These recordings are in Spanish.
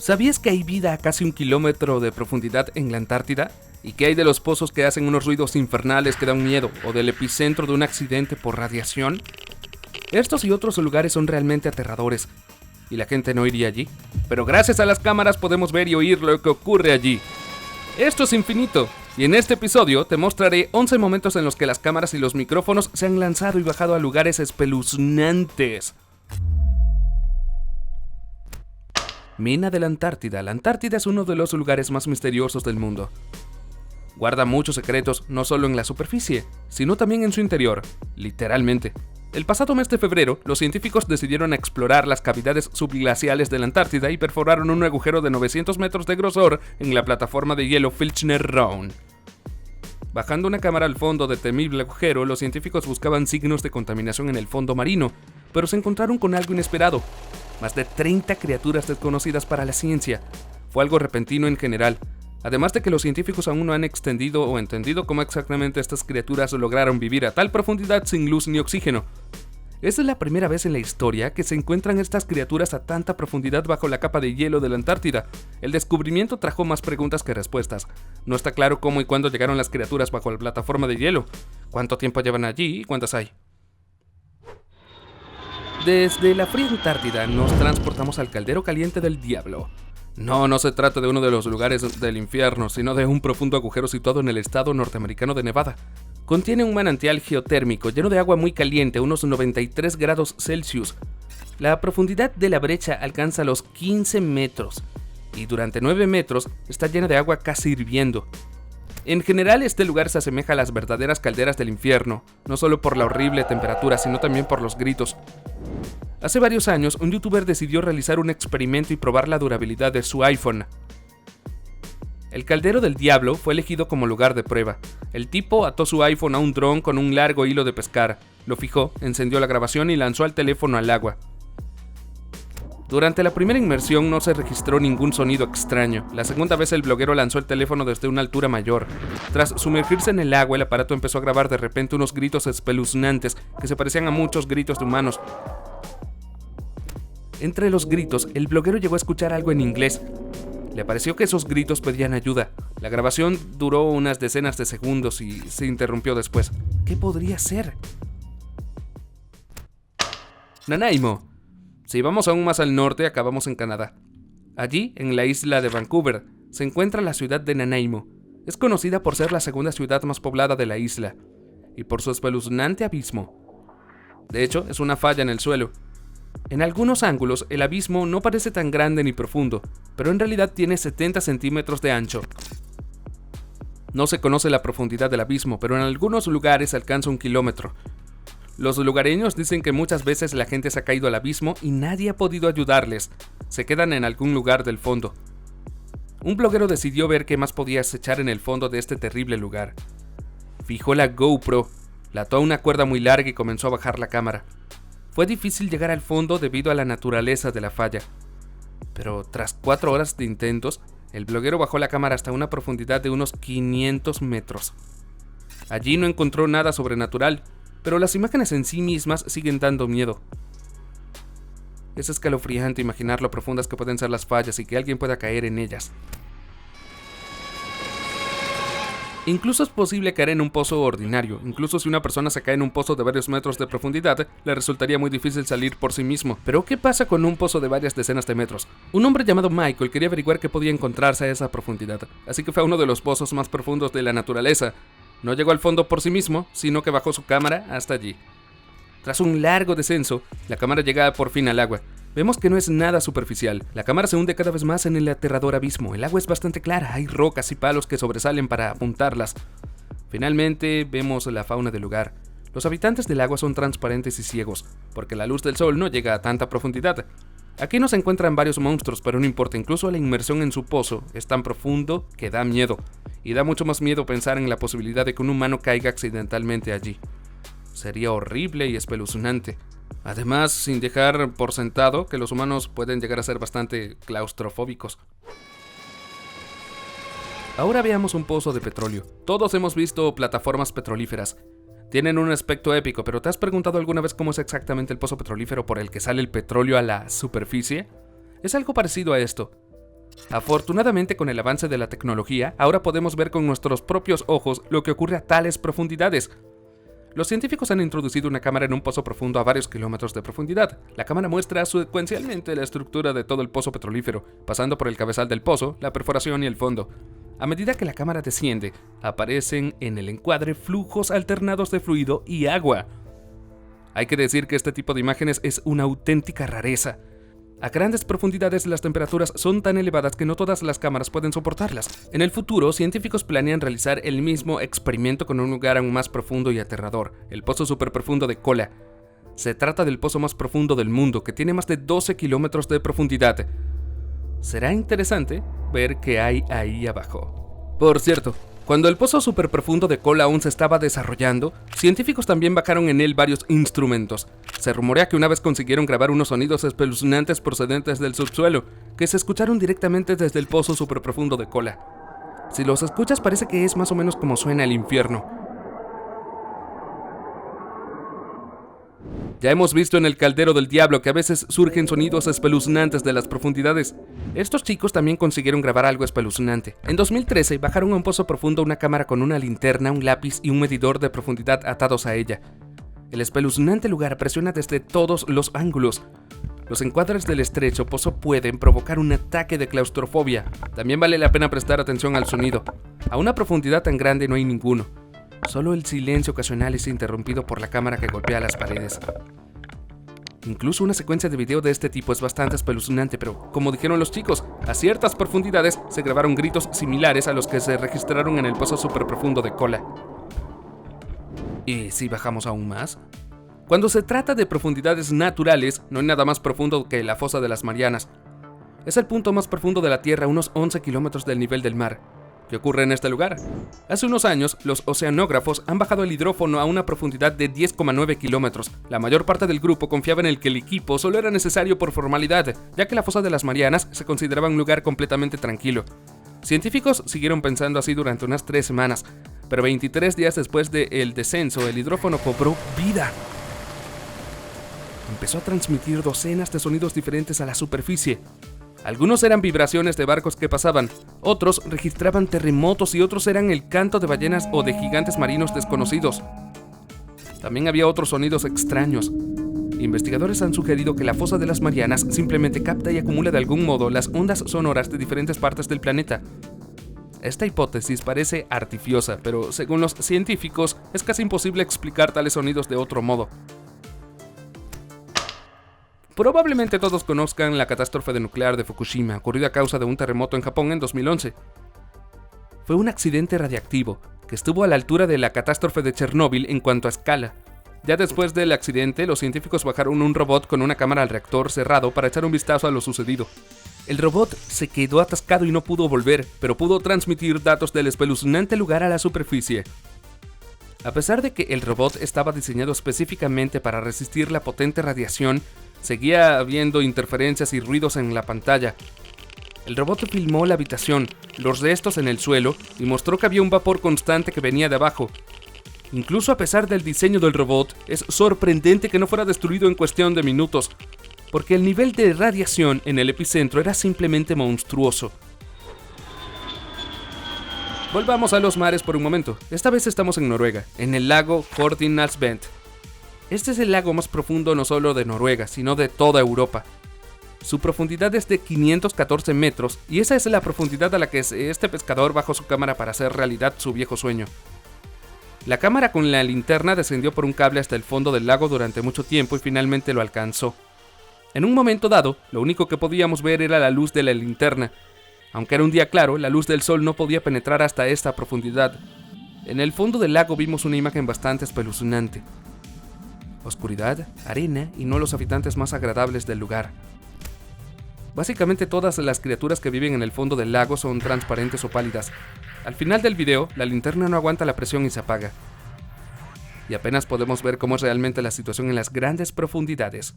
¿Sabías que hay vida a casi 1 kilómetro de profundidad en la Antártida? ¿Y qué hay de los pozos que hacen unos ruidos infernales que dan miedo, o del epicentro de un accidente por radiación? Estos y otros lugares son realmente aterradores, y la gente no iría allí. Pero gracias a las cámaras podemos ver y oír lo que ocurre allí. Esto es infinito, y en este episodio te mostraré 11 momentos en los que las cámaras y los micrófonos se han lanzado y bajado a lugares espeluznantes. Mina de la Antártida. La Antártida es uno de los lugares más misteriosos del mundo. Guarda muchos secretos, no solo en la superficie, sino también en su interior, literalmente. El pasado mes de febrero, los científicos decidieron explorar las cavidades subglaciales de la Antártida y perforaron un agujero de 900 metros de grosor en la plataforma de hielo Filchner Ronne. Bajando una cámara al fondo del temible agujero, los científicos buscaban signos de contaminación en el fondo marino, pero se encontraron con algo inesperado. Más de 30 criaturas desconocidas para la ciencia. Fue algo repentino en general, además de que los científicos aún no han extendido o entendido cómo exactamente estas criaturas lograron vivir a tal profundidad sin luz ni oxígeno. Esta es la primera vez en la historia que se encuentran estas criaturas a tanta profundidad bajo la capa de hielo de la Antártida. El descubrimiento trajo más preguntas que respuestas. No está claro cómo y cuándo llegaron las criaturas bajo la plataforma de hielo, cuánto tiempo llevan allí y cuántas hay. Desde la fría Antártida nos transportamos al caldero caliente del Diablo. No se trata de uno de los lugares del infierno, sino de un profundo agujero situado en el estado norteamericano de Nevada. Contiene un manantial geotérmico lleno de agua muy caliente, unos 93 grados Celsius. La profundidad de la brecha alcanza los 15 metros, y durante 9 metros está llena de agua casi hirviendo. En general, este lugar se asemeja a las verdaderas calderas del infierno, no solo por la horrible temperatura, sino también por los gritos. Hace varios años, un youtuber decidió realizar un experimento y probar la durabilidad de su iPhone. El caldero del Diablo fue elegido como lugar de prueba. El tipo ató su iPhone a un dron con un largo hilo de pescar, lo fijó, encendió la grabación y lanzó el teléfono al agua. Durante la primera inmersión no se registró ningún sonido extraño. La segunda vez el bloguero lanzó el teléfono desde una altura mayor. Tras sumergirse en el agua, el aparato empezó a grabar de repente unos gritos espeluznantes que se parecían a muchos gritos de humanos. Entre los gritos, el bloguero llegó a escuchar algo en inglés. Le pareció que esos gritos pedían ayuda. La grabación duró unas decenas de segundos y se interrumpió después. ¿Qué podría ser? Nanaimo. Si vamos aún más al norte, acabamos en Canadá. Allí, en la isla de Vancouver, se encuentra la ciudad de Nanaimo. Es conocida por ser la segunda ciudad más poblada de la isla, y por su espeluznante abismo. De hecho, es una falla en el suelo. En algunos ángulos, el abismo no parece tan grande ni profundo, pero en realidad tiene 70 centímetros de ancho. No se conoce la profundidad del abismo, pero en algunos lugares alcanza 1 kilómetro. Los lugareños dicen que muchas veces la gente se ha caído al abismo y nadie ha podido ayudarles. Se quedan en algún lugar del fondo. Un bloguero decidió ver qué más podía echar en el fondo de este terrible lugar. Fijó la GoPro, la ató a una cuerda muy larga y comenzó a bajar la cámara. Fue difícil llegar al fondo debido a la naturaleza de la falla. Pero tras 4 horas de intentos, el bloguero bajó la cámara hasta una profundidad de unos 500 metros. Allí no encontró nada sobrenatural, pero las imágenes en sí mismas siguen dando miedo. Es escalofriante imaginar lo profundas que pueden ser las fallas y que alguien pueda caer en ellas. Incluso es posible caer en un pozo ordinario. Incluso si una persona se cae en un pozo de varios metros de profundidad, le resultaría muy difícil salir por sí mismo. Pero ¿qué pasa con un pozo de varias decenas de metros? Un hombre llamado Michael quería averiguar qué podía encontrarse a esa profundidad, así que fue a uno de los pozos más profundos de la naturaleza. No llegó al fondo por sí mismo, sino que bajó su cámara hasta allí. Tras un largo descenso, la cámara llega por fin al agua. Vemos que no es nada superficial. La cámara se hunde cada vez más en el aterrador abismo. El agua es bastante clara, hay rocas y palos que sobresalen para apuntarlas. Finalmente vemos la fauna del lugar. Los habitantes del agua son transparentes y ciegos, porque la luz del sol no llega a tanta profundidad. Aquí no se encuentran varios monstruos, pero no importa, incluso la inmersión en su pozo es tan profundo que da miedo. Y da mucho más miedo pensar en la posibilidad de que un humano caiga accidentalmente allí. Sería horrible y espeluznante. Además, sin dejar por sentado que los humanos pueden llegar a ser bastante claustrofóbicos. Ahora veamos un pozo de petróleo. Todos hemos visto plataformas petrolíferas. Tienen un aspecto épico, pero ¿te has preguntado alguna vez cómo es exactamente el pozo petrolífero por el que sale el petróleo a la superficie? Es algo parecido a esto. Afortunadamente, con el avance de la tecnología, ahora podemos ver con nuestros propios ojos lo que ocurre a tales profundidades. Los científicos han introducido una cámara en un pozo profundo a varios kilómetros de profundidad. La cámara muestra secuencialmente la estructura de todo el pozo petrolífero, pasando por el cabezal del pozo, la perforación y el fondo. A medida que la cámara desciende, aparecen en el encuadre flujos alternados de fluido y agua. Hay que decir que este tipo de imágenes es una auténtica rareza. A grandes profundidades las temperaturas son tan elevadas que no todas las cámaras pueden soportarlas. En el futuro, científicos planean realizar el mismo experimento con un lugar aún más profundo y aterrador, el pozo superprofundo de Kola. Se trata del pozo más profundo del mundo, que tiene más de 12 kilómetros de profundidad. Será interesante ver qué hay ahí abajo. Por cierto, cuando el pozo superprofundo de Kola aún se estaba desarrollando, científicos también bajaron en él varios instrumentos. Se rumorea que una vez consiguieron grabar unos sonidos espeluznantes procedentes del subsuelo, que se escucharon directamente desde el pozo superprofundo de Kola. Si los escuchas parece que es más o menos como suena el infierno. Ya hemos visto en el caldero del diablo que a veces surgen sonidos espeluznantes de las profundidades. Estos chicos también consiguieron grabar algo espeluznante. En 2013 bajaron a un pozo profundo una cámara con una linterna, un lápiz y un medidor de profundidad atados a ella. El espeluznante lugar presiona desde todos los ángulos. Los encuadres del estrecho pozo pueden provocar un ataque de claustrofobia. También vale la pena prestar atención al sonido. A una profundidad tan grande no hay ninguno. Solo el silencio ocasional es interrumpido por la cámara que golpea las paredes. Incluso una secuencia de video de este tipo es bastante espeluznante, pero como dijeron los chicos, a ciertas profundidades se grabaron gritos similares a los que se registraron en el pozo superprofundo de Kola. ¿Y si bajamos aún más? Cuando se trata de profundidades naturales, no hay nada más profundo que la fosa de las Marianas. Es el punto más profundo de la Tierra, a unos 11 kilómetros del nivel del mar. ¿Qué ocurre en este lugar? Hace unos años, los oceanógrafos han bajado el hidrófono a una profundidad de 10,9 kilómetros. La mayor parte del grupo confiaba en que el equipo solo era necesario por formalidad, ya que la fosa de las Marianas se consideraba un lugar completamente tranquilo. Científicos siguieron pensando así durante unas 3 semanas, pero 23 días después del descenso, el hidrófono cobró vida. Empezó a transmitir docenas de sonidos diferentes a la superficie. Algunos eran vibraciones de barcos que pasaban, otros registraban terremotos y otros eran el canto de ballenas o de gigantes marinos desconocidos. También había otros sonidos extraños. Investigadores han sugerido que la fosa de las Marianas simplemente capta y acumula de algún modo las ondas sonoras de diferentes partes del planeta. Esta hipótesis parece artificiosa, pero según los científicos es casi imposible explicar tales sonidos de otro modo. Probablemente todos conozcan la catástrofe nuclear de Fukushima, ocurrida a causa de un terremoto en Japón en 2011. Fue un accidente radiactivo, que estuvo a la altura de la catástrofe de Chernóbil en cuanto a escala. Ya después del accidente, los científicos bajaron un robot con una cámara al reactor cerrado para echar un vistazo a lo sucedido. El robot se quedó atascado y no pudo volver, pero pudo transmitir datos del espeluznante lugar a la superficie. A pesar de que el robot estaba diseñado específicamente para resistir la potente radiación, seguía habiendo interferencias y ruidos en la pantalla. El robot filmó la habitación, los restos en el suelo y mostró que había un vapor constante que venía de abajo. Incluso a pesar del diseño del robot, es sorprendente que no fuera destruido en cuestión de minutos, porque el nivel de radiación en el epicentro era simplemente monstruoso. Volvamos a los mares por un momento. Esta vez estamos en Noruega, en el lago Hornindalsvatn. Este es el lago más profundo no solo de Noruega, sino de toda Europa. Su profundidad es de 514 metros y esa es la profundidad a la que este pescador bajó su cámara para hacer realidad su viejo sueño. La cámara con la linterna descendió por un cable hasta el fondo del lago durante mucho tiempo y finalmente lo alcanzó. En un momento dado, lo único que podíamos ver era la luz de la linterna. Aunque era un día claro, la luz del sol no podía penetrar hasta esta profundidad. En el fondo del lago vimos una imagen bastante espeluznante. Oscuridad, arena y no los habitantes más agradables del lugar. Básicamente todas las criaturas que viven en el fondo del lago son transparentes o pálidas. Al final del video, la linterna no aguanta la presión y se apaga. Y apenas podemos ver cómo es realmente la situación en las grandes profundidades.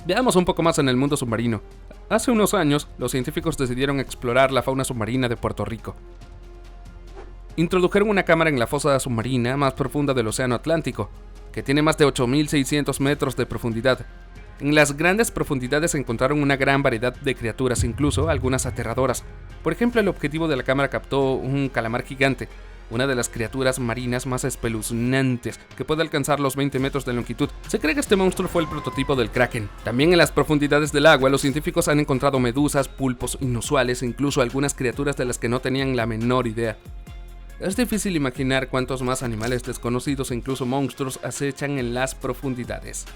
Veamos un poco más en el mundo submarino. Hace unos años, los científicos decidieron explorar la fauna submarina de Puerto Rico. Introdujeron una cámara en la fosa submarina más profunda del Océano Atlántico, que tiene más de 8.600 metros de profundidad. En las grandes profundidades se encontraron una gran variedad de criaturas, incluso algunas aterradoras. Por ejemplo, el objetivo de la cámara captó un calamar gigante, una de las criaturas marinas más espeluznantes, que puede alcanzar los 20 metros de longitud. Se cree que este monstruo fue el prototipo del Kraken. También en las profundidades del agua, los científicos han encontrado medusas, pulpos inusuales e incluso algunas criaturas de las que no tenían la menor idea. Es difícil imaginar cuántos más animales desconocidos e incluso monstruos acechan en las profundidades.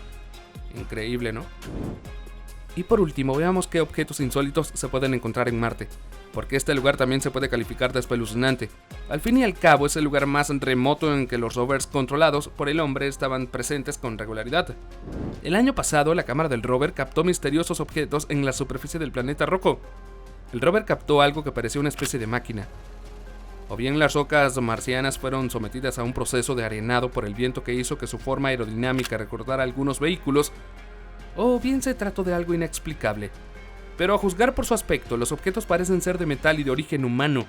Increíble, ¿no? Y por último, veamos qué objetos insólitos se pueden encontrar en Marte, porque este lugar también se puede calificar de espeluznante. Al fin y al cabo, es el lugar más remoto en que los rovers controlados por el hombre estaban presentes con regularidad. El año pasado, la cámara del rover captó misteriosos objetos en la superficie del planeta Rocco. El rover captó algo que parecía una especie de máquina. O bien las rocas marcianas fueron sometidas a un proceso de arenado por el viento que hizo que su forma aerodinámica recordara algunos vehículos, o bien se trató de algo inexplicable. Pero a juzgar por su aspecto, los objetos parecen ser de metal y de origen humano.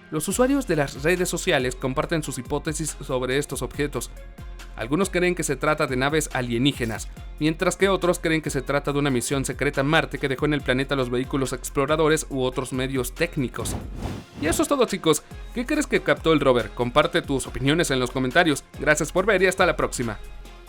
Los usuarios de las redes sociales comparten sus hipótesis sobre estos objetos. Algunos creen que se trata de naves alienígenas, mientras que otros creen que se trata de una misión secreta en Marte que dejó en el planeta los vehículos exploradores u otros medios técnicos. Y eso es todo, chicos. ¿Qué crees que captó el rover? Comparte tus opiniones en los comentarios. Gracias por ver y hasta la próxima.